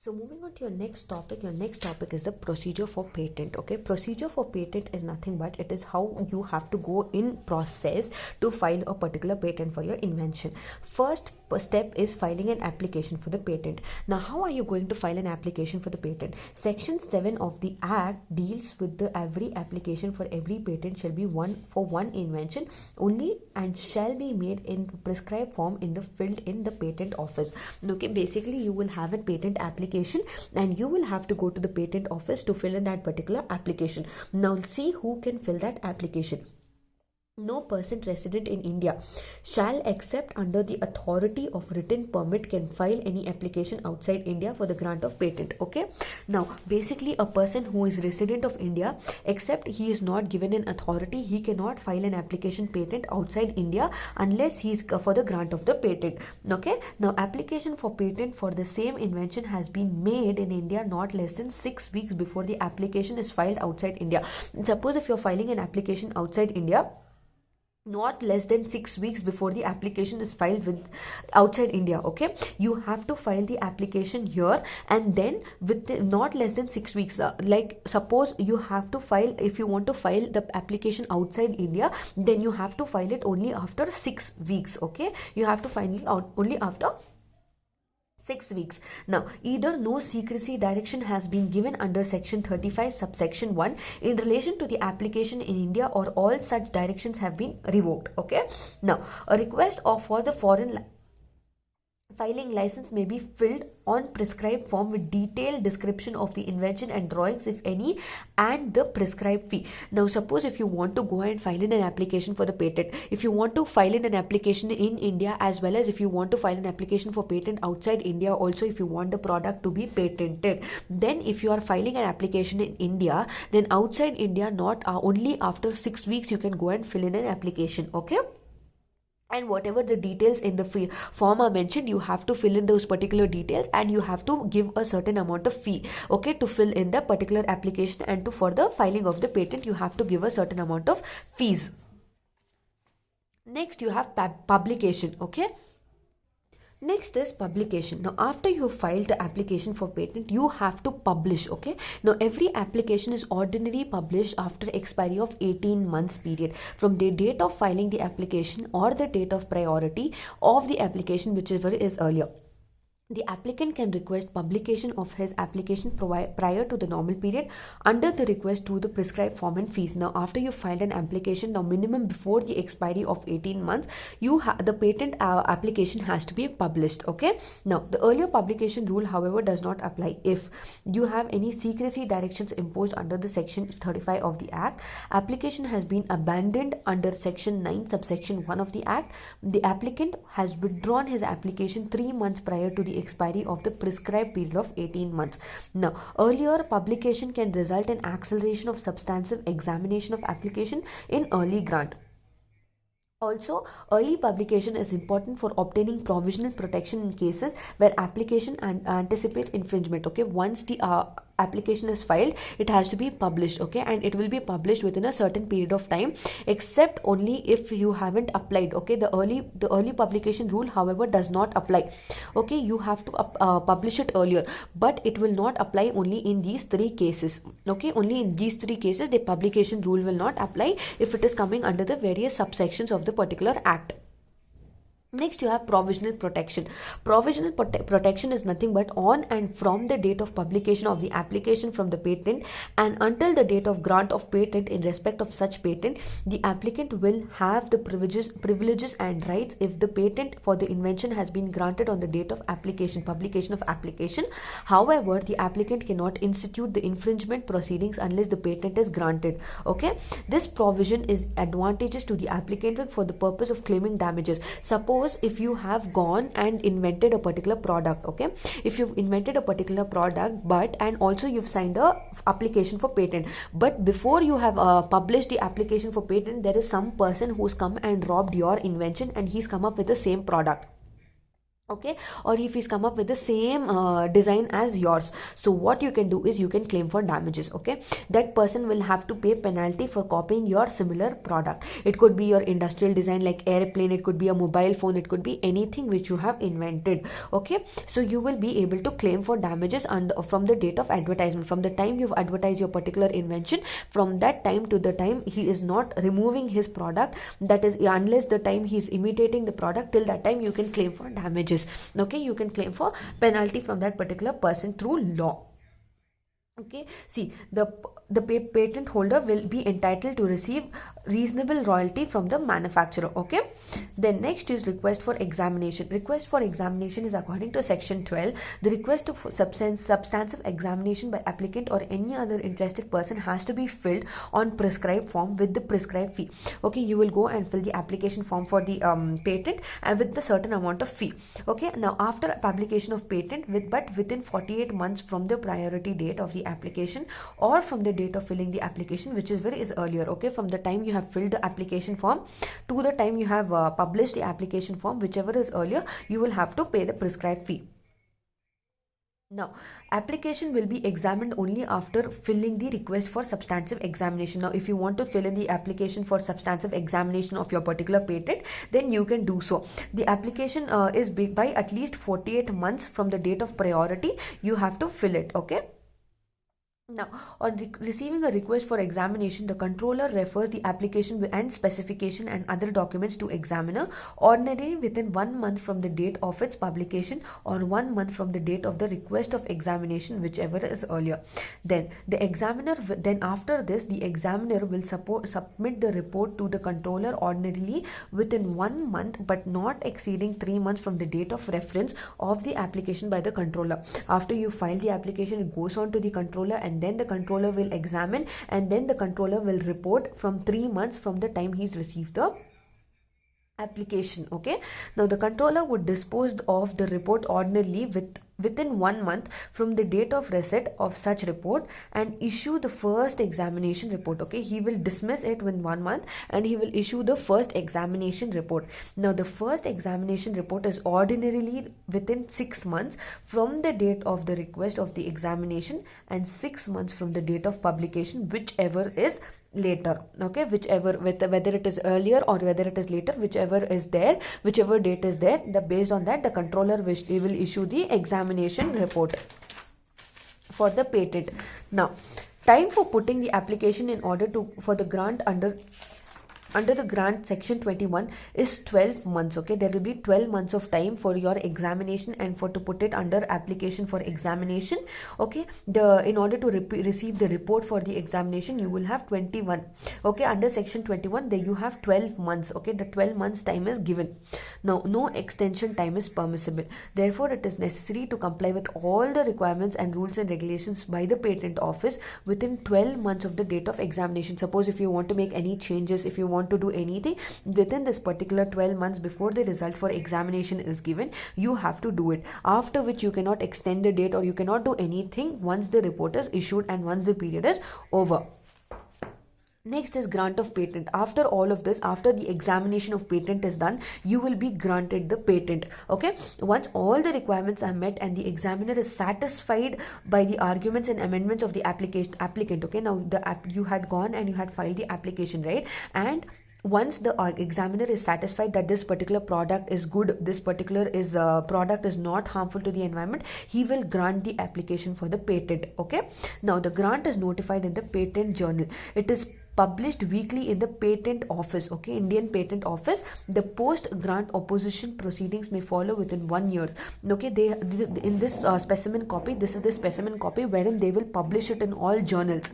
So moving on to your next topic is the procedure for patent. Okay, procedure for patent is nothing but it is how you have to go in process to file a particular patent for your invention. First step is filing an application for the patent. Now, how are you going to file an application for the patent? Section 7 of the Act deals with the every application for every patent shall be one for one invention only and shall be made in prescribed form in the filled in the patent office. Okay, basically you will have a patent application and you will have to go to the patent office to fill in that particular application. Now see who can fill that application. No person resident in India shall, except under the authority of written permit, can file any application outside India for the grant of patent. Okay, now basically a person who is resident of India, except he is not given an authority, he cannot file an application patent outside India unless he is for the grant of the patent. Okay, now application for patent for the same invention has been made in India not less than 6 weeks before the application is filed outside India. Suppose if you're filing an application outside India, not less than 6 weeks before the application is filed with outside India, okay, you have to file the application here, and then with not less than 6 weeks, like suppose you have to file, if you want to file the application outside India, then you have to file it only after 6 weeks. Okay, you have to file it out only after 6 weeks. Now, either no secrecy direction has been given under section 35 subsection 1 in relation to the application in India, or all such directions have been revoked. Okay, now a request for the foreign filing license may be filled on prescribed form with detailed description of the invention and drawings, if any, and the prescribed fee. Now suppose if you want to go and file in an application for the patent, if you want to file in an application in India, as well as if you want to file an application for patent outside India also, if you want the product to be patented, then if you are filing an application in India, then outside India, not only after 6 weeks you can go and fill in an application. Okay, and whatever the details in the form are mentioned, you have to fill in those particular details, and you have to give a certain amount of fee, okay, to fill in the particular application, and to for the filing of the patent you have to give a certain amount of fees. Next you have publication. Okay, next is publication. Now after you filed the application for patent, you have to publish. Okay, now every application is ordinarily published after expiry of 18 months period from the date of filing the application or the date of priority of the application, whichever is earlier. The applicant can request publication of his application prior to the normal period under the request to the prescribed form and fees. Now after you filed an application, now minimum before the expiry of 18 months, the patent application has to be published. Okay, now the earlier publication rule however does not apply if you have any secrecy directions imposed under the section 35 of the Act, application has been abandoned under section 9 subsection 1 of the Act, the applicant has withdrawn his application 3 months prior to the expiry of the prescribed period of 18 months. Now, earlier publication can result in acceleration of substantive examination of application in early grant. Also, early publication is important for obtaining provisional protection in cases where application anticipates infringement. Okay, once the application is filed, it has to be published. Okay, and it will be published within a certain period of time, except only if you haven't applied. Okay, the early publication rule however does not apply. Okay, you have to publish it earlier, but it will not apply only in these 3 cases. Okay, only in these 3 cases the publication rule will not apply if it is coming under the various subsections of the particular Act. Next you have provisional protection. Provisional protection is nothing but on and from the date of publication of the application from the patent and until the date of grant of patent in respect of such patent, the applicant will have the privileges and rights if the patent for the invention has been granted on the date of publication of application. However, the applicant cannot institute the infringement proceedings unless the patent is granted. Okay, this provision is advantageous to the applicant for the purpose of claiming damages. Suppose if you have gone and invented a particular product, okay, if you've invented a particular product and also you've signed a application for patent, but before you have published the application for patent, there is some person who's come and robbed your invention and he's come up with the same product. okay, or if he's come up with the same design as yours. So what you can do is you can claim for damages. Okay, that person will have to pay penalty for copying your similar product. It could be your industrial design like airplane, it could be a mobile phone, it could be anything which you have invented. Okay, so you will be able to claim for damages and from the date of advertisement, from the time you've advertised your particular invention, from that time to the time he is not removing his product, that is unless the time he is imitating the product, till that time you can claim for damages. Okay, you can claim for penalty from that particular person through law. Okay, see, the patent holder will be entitled to receive reasonable royalty from the manufacturer. Okay, then next is request for examination. Request for examination is according to section 12. The request of substantive examination by applicant or any other interested person has to be filled on prescribed form with the prescribed fee. Okay, you will go and fill the application form for the patent and with the certain amount of fee. Okay, now after publication of patent within 48 months from the priority date of the application, or from the date of filling the application, which is earlier. Okay, from the time you have filled the application form to the time you have published the application form, whichever is earlier, you will have to pay the prescribed fee. Now, application will be examined only after filling the request for substantive examination. Now, if you want to fill in the application for substantive examination of your particular patent, then you can do so. The application is by at least 48 months from the date of priority, you have to fill it. Okay. Now, on receiving a request for examination, the controller refers the application and specification and other documents to examiner, ordinarily within 1 month from the date of its publication or 1 month from the date of the request of examination, whichever is earlier. Then after this, the examiner will submit the report to the controller ordinarily within 1 month, but not exceeding 3 months from the date of reference of the application by the controller. After you file the application, it goes on to the controller, and then the controller will examine, and then the controller will report from 3 months from the time he's received the application. Okay, now the controller would dispose of the report ordinarily within 1 month from the date of receipt of such report and issue the first examination report. Okay, he will dismiss it within 1 month and he will issue the first examination report. Now the first examination report is ordinarily within 6 months from the date of the request of the examination and 6 months from the date of publication, whichever is later. Okay, whether it is earlier or whether it is later, whichever date is there, based on that the controller will issue the examination report for the patent. Now, time for putting the application in order for the grant under the grant section 21 is 12 months. Okay, there will be 12 months of time for your examination and to put it under application for examination. Okay, in order to receive the report for the examination, you will have 21. Okay, under section 21 there you have 12 months. Okay, the 12 months time is given. Now, no extension time is permissible. Therefore, it is necessary to comply with all the requirements and rules and regulations by the patent office within 12 months of the date of examination. Suppose if you want to make any changes, if you want to do anything within this particular 12 months before the result for examination is given, you have to do it, after which you cannot extend the date or you cannot do anything once the report is issued and once the period is over. Next is grant of patent. After all of this, after the examination of patent is done, you will be granted the patent. Okay, once all the requirements are met and the examiner is satisfied by the arguments and amendments of the applicant. Okay, now you had gone and you had filed the application, right? And once the examiner is satisfied that this particular product is good, this particular product is not harmful to the environment, he will grant the application for the patent. Okay, now the grant is notified in the patent journal. It is published weekly in the patent office. Okay, Indian Patent Office. The post grant opposition proceedings may follow within 1 year. Okay, in this specimen copy, this is the specimen copy wherein they will publish it in all journals.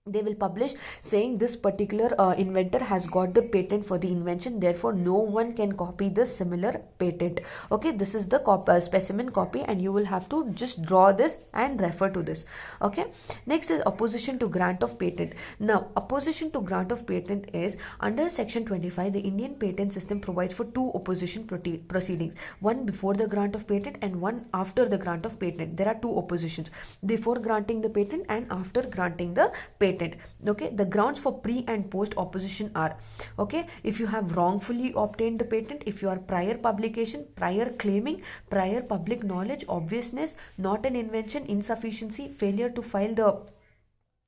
They will publish saying this particular inventor has got the patent for the invention, therefore no one can copy this similar patent. Okay, this is the specimen copy and you will have to just draw this and refer to this. Okay, next is opposition to grant of patent. Now, opposition to grant of patent is under section 25. The Indian patent system provides for 2 opposition proceedings, one before the grant of patent and one after the grant of patent. There are 2 oppositions, before granting the patent and after granting the patent. patent. Okay, the grounds for pre and post opposition are, okay, if you have wrongfully obtained the patent, if you are prior publication, prior claiming, prior public knowledge, obviousness, not an invention, insufficiency, failure to file the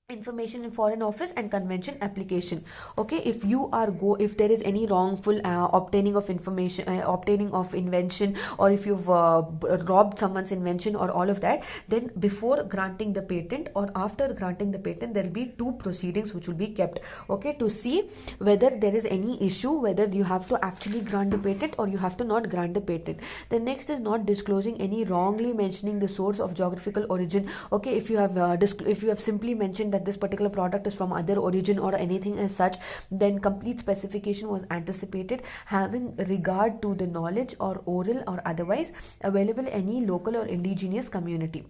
information in foreign office, and convention application. Okay, if you are if there is any wrongful obtaining of information, obtaining of invention, or if you've robbed someone's invention or all of that, then before granting the patent or after granting the patent, there will be two proceedings which will be kept, okay, to see whether there is any issue, whether you have to actually grant the patent or you have to not grant the patent. The next is not disclosing any wrongly mentioning the source of geographical origin. Okay, if you have simply mentioned that this particular product is from other origin or anything as such, then complete specification was anticipated, having regard to the knowledge or oral or otherwise available any local or indigenous community.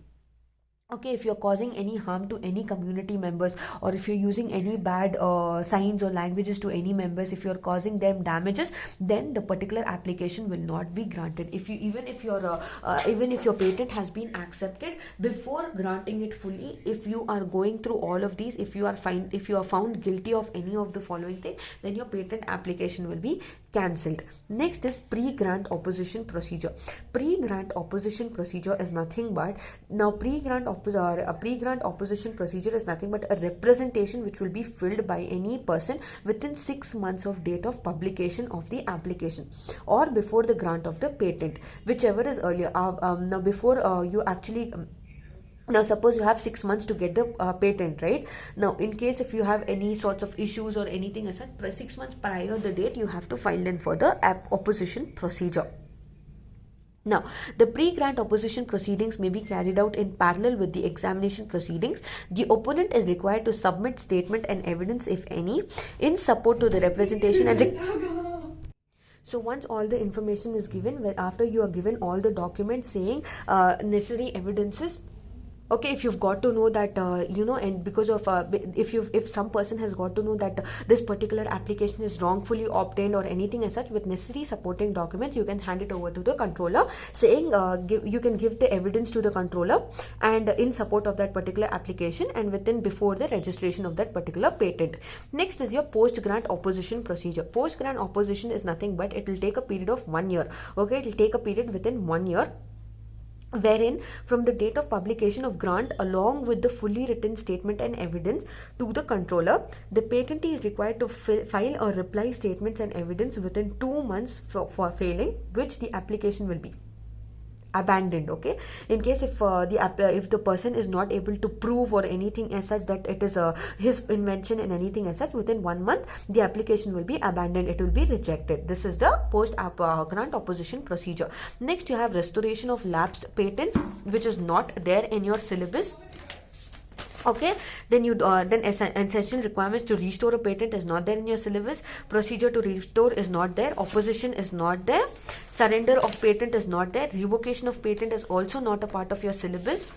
Okay, if you're causing any harm to any community members, or if you're using any bad signs or languages to any members, if you're causing them damages, then the particular application will not be granted. Even if your patent has been accepted, before granting it fully, if you are going through all of these, if you are found guilty of any of the following thing, then your patent application will be cancelled. Next is pre-grant opposition procedure. Pre-grant opposition procedure is nothing but, now a pre-grant opposition procedure is nothing but a representation which will be filled by any person within 6 months of date of publication of the application, or before the grant of the patent, whichever is earlier. Now before you actually now suppose you have 6 months to get the patent, right? Now in case if you have any sorts of issues or anything as such, 6 months prior the date, you have to file in for the opposition procedure. Now, the pre-grant opposition proceedings may be carried out in parallel with the examination proceedings. The opponent is required to submit statement and evidence, if any, in support to the representation and so once all the information is given, after you are given all the documents saying necessary evidences, okay, if you've got to know that and because of if some person has got to know that this particular application is wrongfully obtained or anything as such, with necessary supporting documents, you can hand it over to the controller, saying you can give the evidence to the controller and in support of that particular application, and before the registration of that particular patent. Next is your post grant opposition procedure. Post grant opposition is nothing but it will take a period of 1 year. Okay, it will take a period within 1 year, wherein from the date of publication of grant, along with the fully written statement and evidence to the controller, the patentee is required to file or reply statements and evidence within 2 months for failing which the application will be abandoned. Okay, in case if the person is not able to prove or anything as such that it is his invention and anything as such, within 1 month the application will be abandoned, it will be rejected. This is the post grant opposition procedure. Next, you have restoration of lapsed patents, which is not there in your syllabus. Okay, then essential requirements to restore a patent is not there in your syllabus. Procedure to restore is not there. Opposition is not there. Surrender of patent is not there. Revocation of patent is also not a part of your syllabus.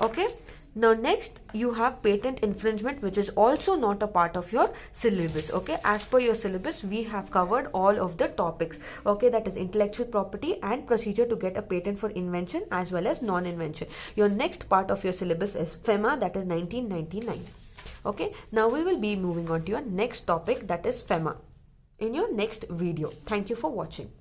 Okay, now next you have patent infringement, which is also not a part of your syllabus. Okay, as per your syllabus, we have covered all of the topics. Okay, that is intellectual property and procedure to get a patent for invention as well as non-invention. Your next part of your syllabus is FEMA, that is 1999. Okay, now we will be moving on to your next topic, that is FEMA, in your next video. Thank you for watching.